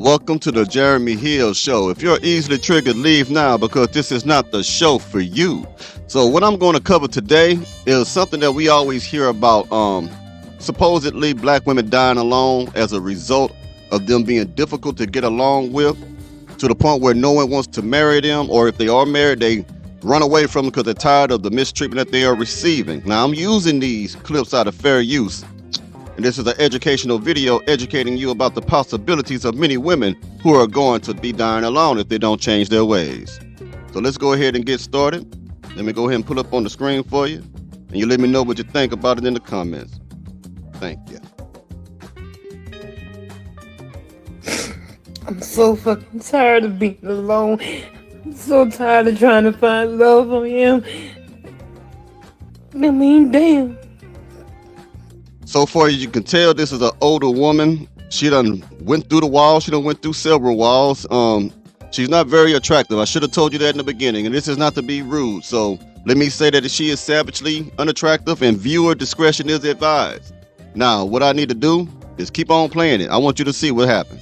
Welcome to the Jeremy Hill Show. If you're easily triggered, leave now because this is not the show for you. So what I'm going to cover today is something that we always hear about, supposedly black women dying alone as a result of them being difficult to get along with, to the point where no one wants to marry them, or if they are married, they run away from them because they're tired of the mistreatment that they are receiving. Now, I'm using these clips out of fair use, and this is an educational video educating you about the possibilities of many women who are going to be dying alone if they don't change their ways. So let's go ahead and get started. Let me go ahead and pull up on the screen for you, and you let me know what you think about it in the comments. Thank you. I'm so fucking tired of being alone. I'm so tired of trying to find love on him. I mean, damn. So far as you can tell, this is an older woman. She done went through the walls. She done went through several walls. She's not very attractive. I should have told you that in the beginning, and this is not to be rude. So let me say that she is savagely unattractive and viewer discretion is advised. Now, what I need to do is keep on playing it. I want you to see what happens.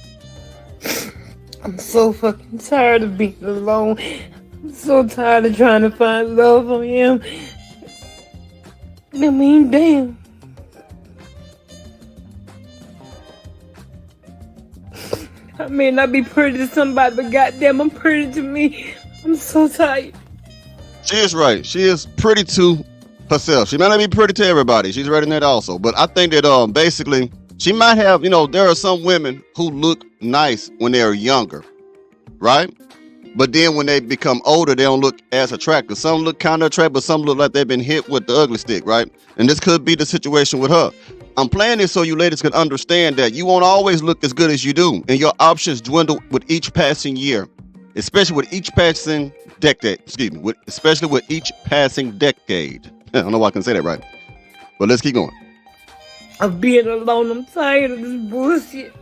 I'm so fucking tired of being alone. I'm so tired of trying to find love on him. I mean, damn. I may not be pretty to somebody, but goddamn, I'm pretty to me. I'm so tired. She is right. She is pretty to herself. She might not be pretty to everybody. She's right in that also. But I think that basically she might have, there are some women who look nice when they're younger, right? But then when they become older, they don't look as attractive. Some look kind of attractive, but some look like they've been hit with the ugly stick, right? And this could be the situation with her. I'm playing this so you ladies can understand that you won't always look as good as you do, and your options dwindle with each passing year, especially with each passing decade. Especially with each passing decade. I don't know why I can say that right, but let's keep going. Of being alone, I'm tired of this bullshit.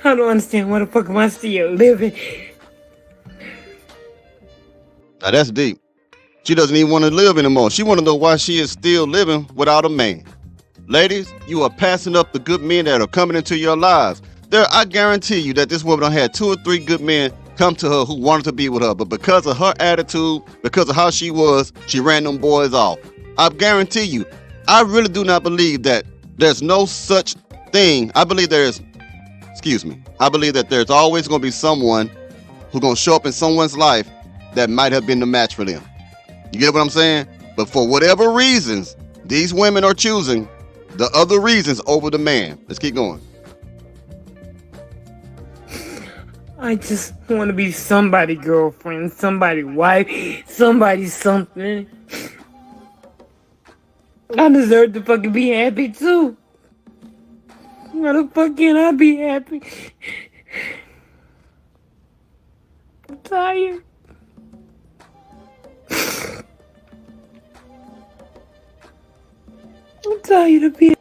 I don't understand why the fuck am I still living. Now that's deep. She doesn't even want to live anymore. She want to know why she is still living without a man. Ladies, you are passing up the good men that are coming into your lives. I guarantee you that this woman done had 2 or 3 good men come to her who wanted to be with her, but because of her attitude, because of how she was, she ran them boys off. I guarantee you, I really do not believe that there's no such thing. I believe that there's always going to be someone who's going to show up in someone's life that might have been the match for them. You get what I'm saying? But for whatever reasons, these women are choosing the other reasons over the man. Let's keep going. I just want to be somebody's girlfriend, somebody's wife, somebody's something. I deserve to fucking be happy too. Why the fuck can't I be happy? I'm tired. I'm tired of being.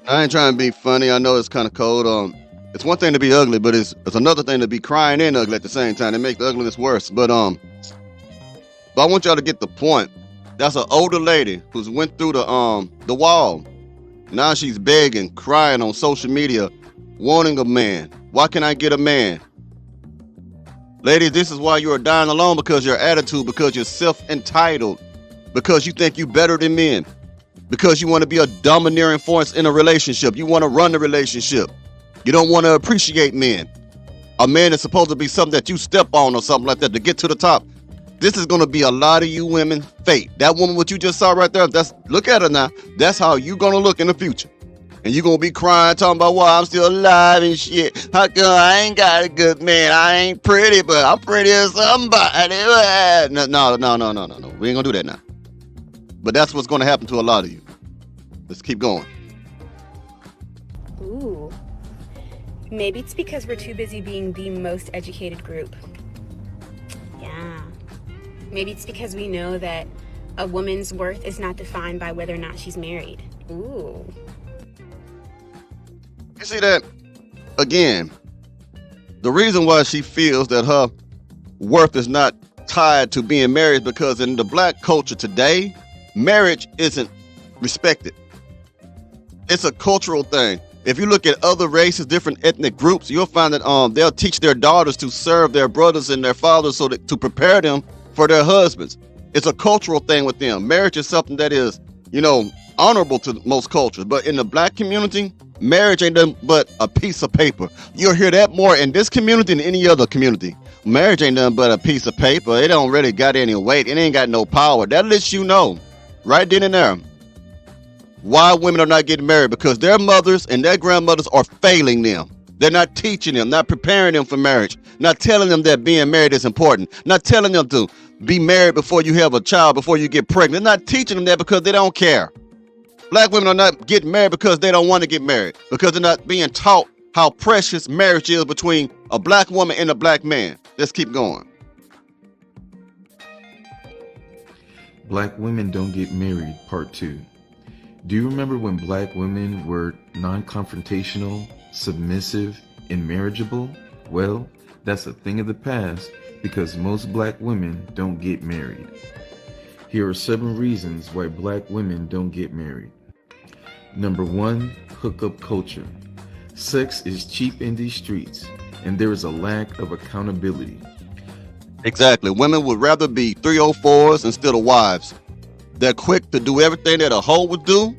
I ain't trying to be funny. I know it's kind of cold. It's one thing to be ugly, but it's another thing to be crying and ugly at the same time. It makes the ugliness worse. But I want y'all to get the point. That's an older lady who's went through the wall. Now she's begging, crying on social media, wanting a man. Why can't I get a man? Ladies, this is why you are dying alone, because your attitude, because you're self-entitled, because you think you better than men, because you want to be a domineering force in a relationship. You want to run the relationship. You don't want to appreciate men. A man is supposed to be something that you step on or something like that to get to the top. This is going to be a lot of you women fate. That woman, what you just saw right there, look at her now. That's how you going to look in the future. And you're going to be crying, talking about, well, I'm still alive and shit. How come I ain't got a good man? I ain't pretty, but I'm pretty as somebody. No. We ain't going to do that now. But that's what's going to happen to a lot of you. Let's keep going. Ooh. Maybe it's because we're too busy being the most educated group. Yeah. Maybe it's because we know that a woman's worth is not defined by whether or not she's married. Ooh. You see that? Again, the reason why she feels that her worth is not tied to being married is because in the black culture today, marriage isn't respected. It's a cultural thing. If you look at other races, different ethnic groups, you'll find that they'll teach their daughters to serve their brothers and their fathers so that to prepare them for their husbands. It's a cultural thing with them. Marriage is something that is, honorable to most cultures. But in the black community, marriage ain't nothing but a piece of paper. You'll hear that more in this community than any other community. Marriage ain't nothing but a piece of paper. It don't really got any weight. It ain't got no power. That lets you know, right then and there, why women are not getting married, because their mothers and their grandmothers are failing them. They're not teaching them, not preparing them for marriage, not telling them that being married is important, not telling them to be married before you have a child, before you get pregnant. They're not teaching them that because they don't care. Black women are not getting married because they don't want to get married, because they're not being taught how precious marriage is between a black woman and a black man. Let's keep going. Black women don't get married, part 2. Do you remember when black women were non-confrontational, submissive, and marriageable? Well, that's a thing of the past because most black women don't get married. Here are 7 reasons why black women don't get married. Number 1, hookup culture. Sex is cheap in these streets, and there is a lack of accountability. Exactly. Women would rather be 304s instead of wives. They're quick to do everything that a hoe would do,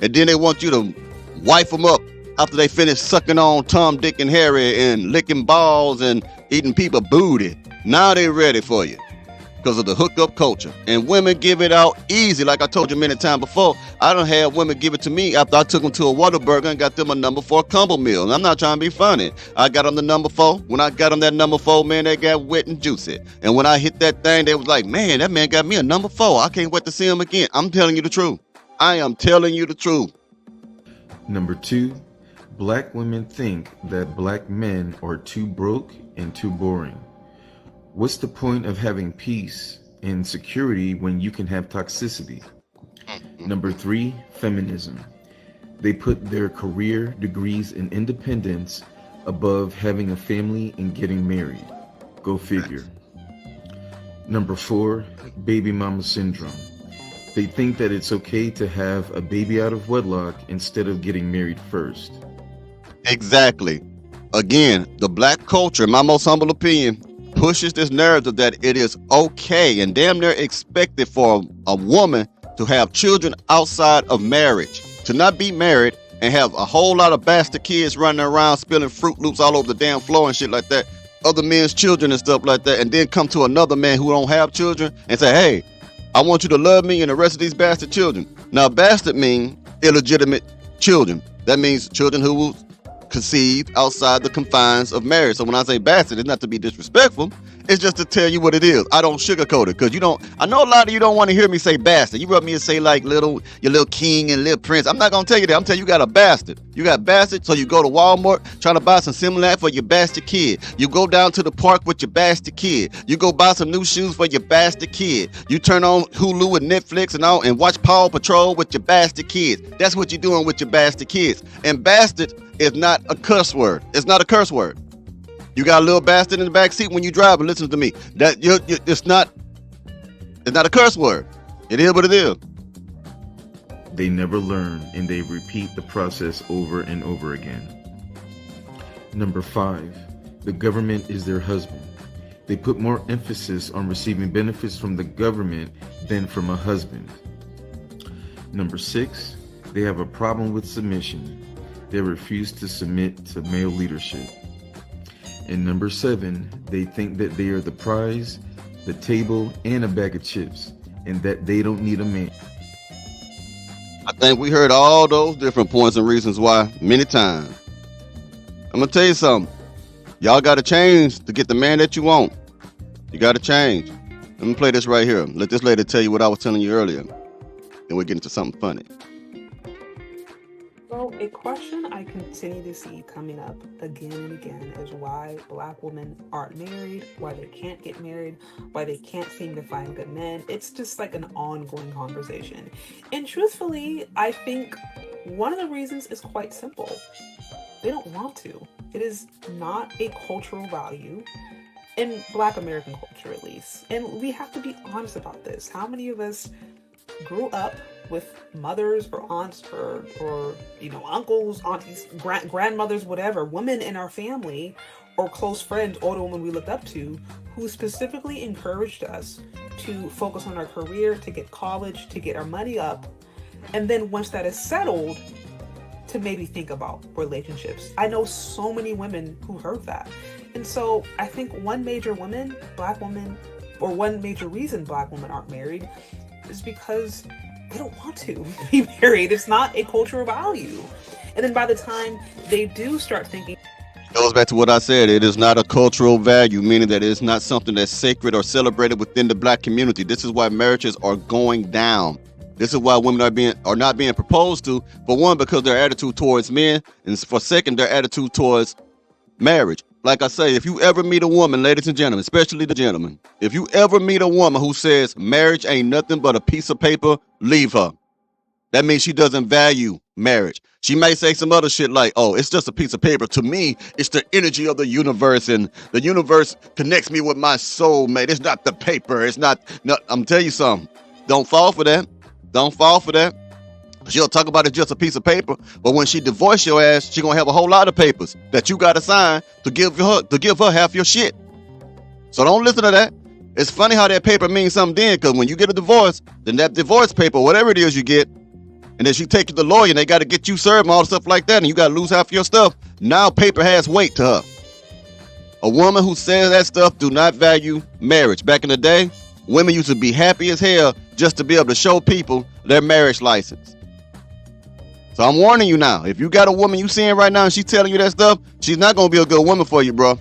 and then they want you to wife them up after they finish sucking on Tom, Dick, and Harry and licking balls and eating people booty. Now they're ready for you because of the hookup culture. And women give it out easy. Like I told you many times before, I done had women give it to me after I took them to a Whataburger and got them a number 4 combo meal. And I'm not trying to be funny. I got them the number 4. When I got them that number 4, man, they got wet and juicy. And when I hit that thing, they was like, man, that man got me a number 4. I can't wait to see him again. I'm telling you the truth. I am telling you the truth. Number 2, black women think that black men are too broke and too boring. What's the point of having peace and security when you can have toxicity? Number 3, feminism. They put their career, degrees, and independence above having a family and getting married. Go figure. Number 4, baby mama syndrome. They think that it's okay to have a baby out of wedlock instead of getting married first. Exactly. Again, the black culture, in my most humble opinion, pushes this narrative that it is okay and damn near expected for a woman to have children outside of marriage, to not be married and have a whole lot of bastard kids running around spilling Fruit Loops all over the damn floor and shit like that, other men's children and stuff like that, and then come to another man who don't have children and say, hey, I want you to love me and the rest of these bastard children. Now, bastard means illegitimate children. That means children who will conceived outside the confines of marriage. So when I say bastard, it's not to be disrespectful. It's just to tell you what it is. I don't sugarcoat it because I know a lot of you don't want to hear me say bastard. You want me to say like your little king and little prince. I'm not going to tell you that. I'm telling you, you got a bastard. You got bastard. So you go to Walmart trying to buy some Similac for your bastard kid. You go down to the park with your bastard kid. You go buy some new shoes for your bastard kid. You turn on Hulu and Netflix and watch Paw Patrol with your bastard kids. That's what you're doing with your bastard kids. And bastard is not a curse word. It's not a curse word. You got a little bastard in the back seat when you drive, and listen to me. It's not a curse word. It is what it is. They never learn, and they repeat the process over and over again. Number 5, the government is their husband. They put more emphasis on receiving benefits from the government than from a husband. Number 6, they have a problem with submission. They refuse to submit to male leadership. And number 7, they think that they are the prize, the table, and a bag of chips, and that they don't need a man. I think we heard all those different points and reasons why many times. I'm going to tell you something. Y'all got to change to get the man that you want. You got to change. Let me play this right here. Let this lady tell you what I was telling you earlier. Then we'll get into something funny. So a question I continue to see coming up again and again is why Black women aren't married, why they can't get married, why they can't seem to find good men. It's just like an ongoing conversation. And truthfully, I think one of the reasons is quite simple. They don't want to. It is not a cultural value in Black American culture, at least. And we have to be honest about this. How many of us grew up with mothers or aunts or uncles, aunties, grandmothers, whatever, women in our family or close friends, older women we looked up to, who specifically encouraged us to focus on our career, to get college, to get our money up, and then once that is settled, to maybe think about relationships. I know so many women who heard that. And so I think one major reason Black women aren't married is because they don't want to be married. It's not a cultural value. And then by the time they do start thinking, it goes back to what I said. It is not a cultural value, meaning that it is not something that's sacred or celebrated within the Black community. This is why marriages are going down. This is why women are not being proposed to, for one, because their attitude towards men, and for second, their attitude towards marriage. Like I say, if you ever meet a woman, ladies and gentlemen, especially the gentlemen, if you ever meet a woman who says marriage ain't nothing but a piece of paper, leave her. That means she doesn't value marriage. She may say some other shit like, oh, it's just a piece of paper. To me, it's the energy of the universe, and the universe connects me with my soulmate. It's not the paper. It's not, I'm telling you something. Don't fall for that. Don't fall for that. She'll talk about it just a piece of paper, but when she divorce your ass, she gonna have a whole lot of papers that you gotta sign to give her half your shit. So don't listen to that. It's funny how that paper means something then, because when you get a divorce, then that divorce paper, whatever it is you get, and then she take you to the lawyer and they gotta get you served and all stuff like that, and you gotta lose half your stuff. Now paper has weight to her. A woman who says that stuff do not value marriage. Back in the day, women used to be happy as hell just to be able to show people their marriage license. So I'm warning you now. If you got a woman you seeing right now and she's telling you that stuff, she's not going to be a good woman for you, bro.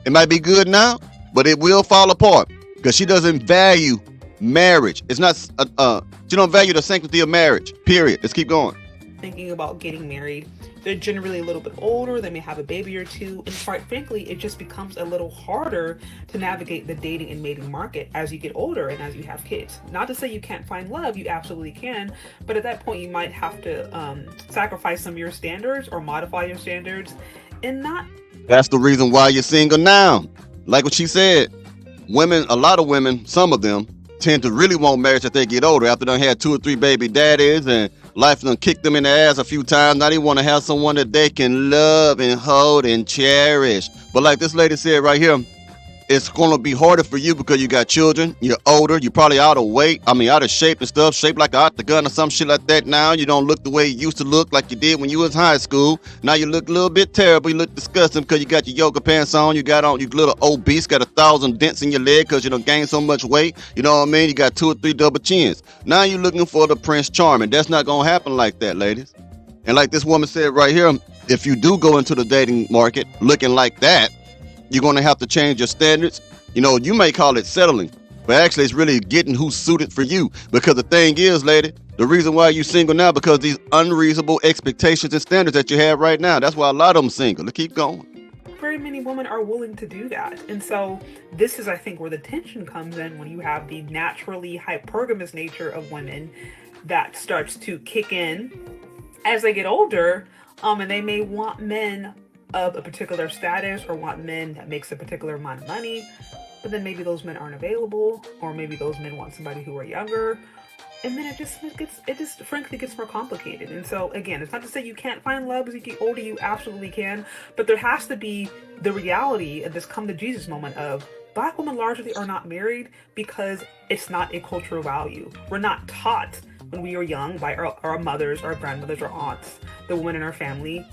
It might be good now, but it will fall apart because she doesn't value marriage. It's not, she don't value the sanctity of marriage, period. Let's keep going. Thinking about getting married, they're generally a little bit older, they may have a baby or two, and quite frankly, it just becomes a little harder to navigate the dating and mating market as you get older and as you have kids. Not to say you can't find love, you absolutely can, but at that point you might have to sacrifice some of your standards or modify your standards and not. That's the reason why you're single now. Like what she said, women, a lot of women, some of them, tend to really want marriage as they get older after they had 2 or 3 baby daddies and life done kicked them in the ass a few times. Now they want to have someone that they can love and hold and cherish. But like this lady said right here, it's going to be harder for you because you got children, you're older, you're probably out of shape and stuff, shaped like an octagon or some shit like that now. You don't look the way you used to look like you did when you was in high school. Now you look a little bit terrible, you look disgusting because you got your yoga pants on, you little obese, got 1,000 dents in your leg because you done gained so much weight. You know what I mean? You got 2 or 3 double chins. Now you're looking for the Prince Charming. That's not going to happen like that, ladies. And like this woman said right here, if you do go into the dating market looking like that, you're going to have to change your standards. You may call it settling, but actually it's really getting who's suited for you. Because the thing is, lady, the reason why you're single now because these unreasonable expectations and standards that you have right now. That's why a lot of them single. Let's keep going. Very many women are willing to do that. And so this is, I think, where the tension comes in when you have the naturally hypergamous nature of women that starts to kick in as they get older, and they may want men of a particular status or want men that makes a particular amount of money, but then maybe those men aren't available, or maybe those men want somebody who are younger, and then it just frankly gets more complicated. And so again, it's not to say you can't find love as you get older, you absolutely can, but there has to be the reality of this come to Jesus moment of Black women largely are not married because it's not a cultural value. We're not taught when we were young by our mothers, our grandmothers, our aunts, the women in our family,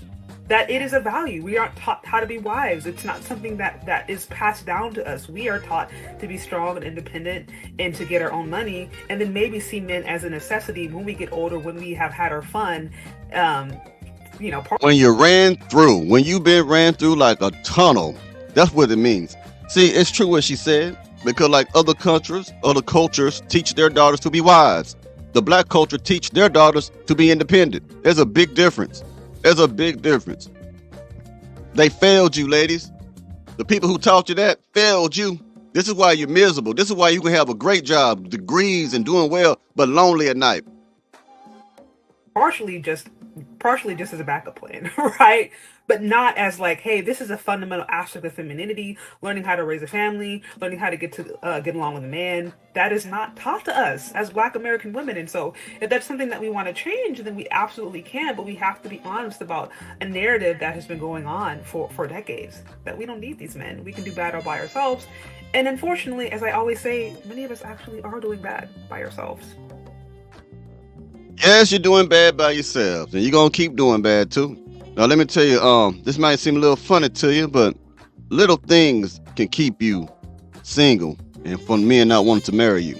that it is a value. We aren't taught how to be wives. It's not something that is passed down to us. We are taught to be strong and independent and to get our own money, and then maybe see men as a necessity when we get older, when we have had our fun. When you've been ran through like a tunnel, that's what it means. See, it's true what she said, because like other cultures teach their daughters to be wives. The Black culture teach their daughters to be independent. There's a big difference. They failed you, ladies. The people who taught you that failed you. This is why you're miserable. This is why you can have a great job, degrees, and doing well, but lonely at night. Partially just partially just as a backup plan, right? But not as like, hey, this is a fundamental aspect of femininity, learning how to raise a family, learning how to get along with a man. That is not taught to us as Black American women. And so, if that's something that we want to change, then we absolutely can. But we have to be honest about a narrative that has been going on for decades. That we don't need these men. We can do bad all by ourselves. And unfortunately, as I always say, many of us actually are doing bad by ourselves. Yes, you're doing bad by yourselves, and you're gonna keep doing bad too. Now, let me tell you, this might seem a little funny to you, but little things can keep you single and for men not wanting to marry you.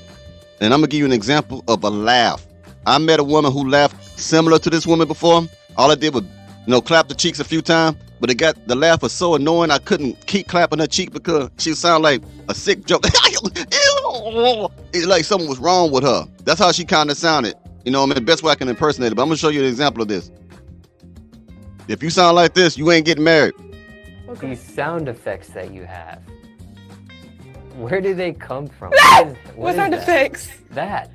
And I'm gonna give you an example of a laugh. I met a woman who laughed similar to this woman before. All I did was, clap the cheeks a few times, but the laugh was so annoying I couldn't keep clapping her cheek because she sounded like a sick joke. It's like something was wrong with her. That's how she kind of sounded. The best way I can impersonate it, but I'm gonna show you an example of this. If you sound like this, you ain't getting married. Okay. These sound effects that you have, where do they come from? What sound effects? That.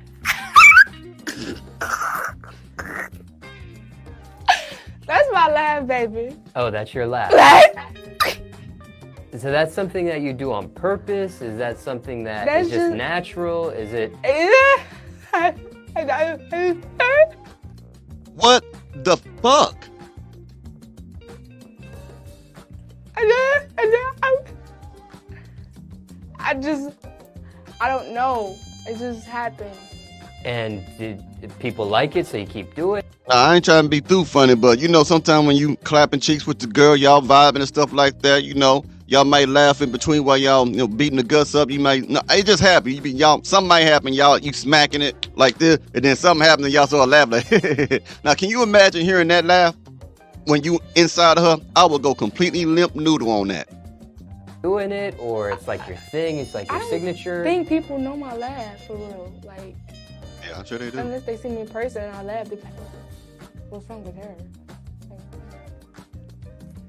That's my laugh, baby. Oh, that's your laugh. So that's something that you do on purpose? Is that something that is just natural? Is it? What the fuck? I don't know. It just happens. And did people like it, so you keep doing it? Nah, I ain't trying to be too funny, but sometimes when you clapping cheeks with the girl, y'all vibing and stuff like that, y'all might laugh in between while y'all, beating the guts up. You might, it just happen. Something might happen, you smacking it like this, and then something happens and y'all sort of laugh like, Now, can you imagine hearing that laugh when you inside of her? I would go completely limp noodle on that. Doing it, or it's like your thing, it's like your signature? I think people know my laugh, for real. Like, yeah, I'm sure they do. Unless they see me in person and I laugh, they be like, what's wrong with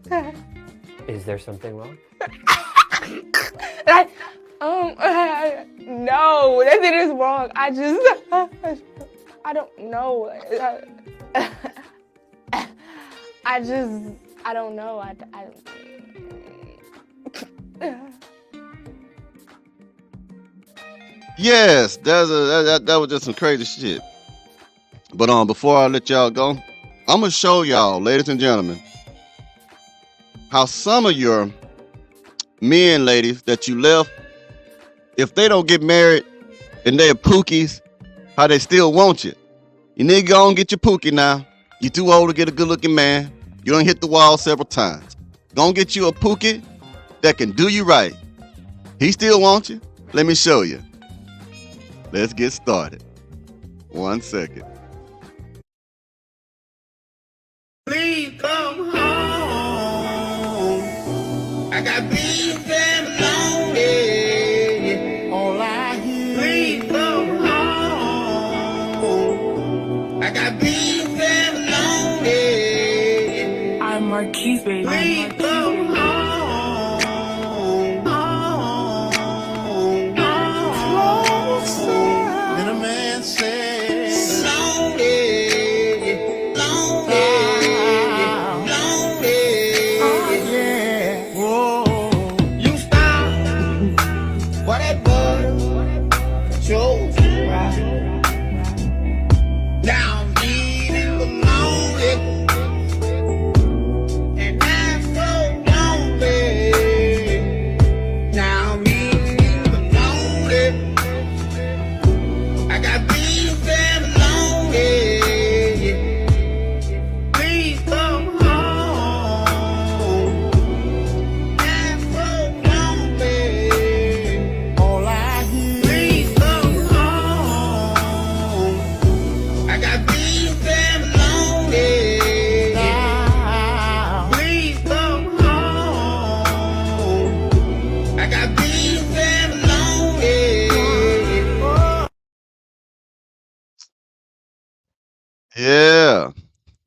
her? Is there something wrong? No, nothing is wrong. I don't know. I don't know. Yes, that was just some crazy shit. But before I let y'all go, I'm gonna show y'all, ladies and gentlemen, how some of your men, ladies, that you left, if they don't get married and they're pookies, how they still want you. You need to go and get your pookie now. You're too old to get a good-looking man. You done hit the wall several times. Go and get you a pookie that can do you right. He still wants you. Let me show you. Let's get started. 1 second. Please come home. I got beef and lonely. All I hear. Please come home. I got beef and lonely. I'm Marquise, baby. Please come home. Then a man says, lonely, lonely. Oh, yeah. Whoa. You stop for that butter, chose right. Now I'm eating lonely, and I'm so lonely. Now I'm eating lonely. I got beef and lonely. Please come home. I'm so lonely. All I hear. Please come home. I got beef and lonely. Please come home. I got beef and lonely. Yeah.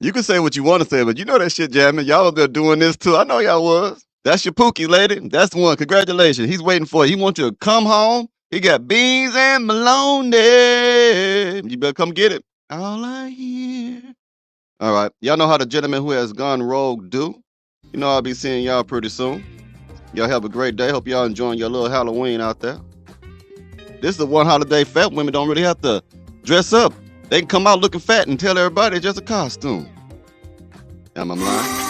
You can say what you want to say, but you know that shit jamming. Y'all up there doing this too. I know y'all was. That's your pookie, lady. That's the one. Congratulations. He's waiting for you. He wants you to come home. He got beans and bologna. You better come get it. All I hear. All right. Y'all know how the gentleman who has gone rogue do? You know I'll be seeing y'all pretty soon. Y'all have a great day. Hope y'all enjoying your little Halloween out there. This is the one holiday fat women don't really have to dress up. They can come out looking fat and tell everybody it's just a costume. Am I lying?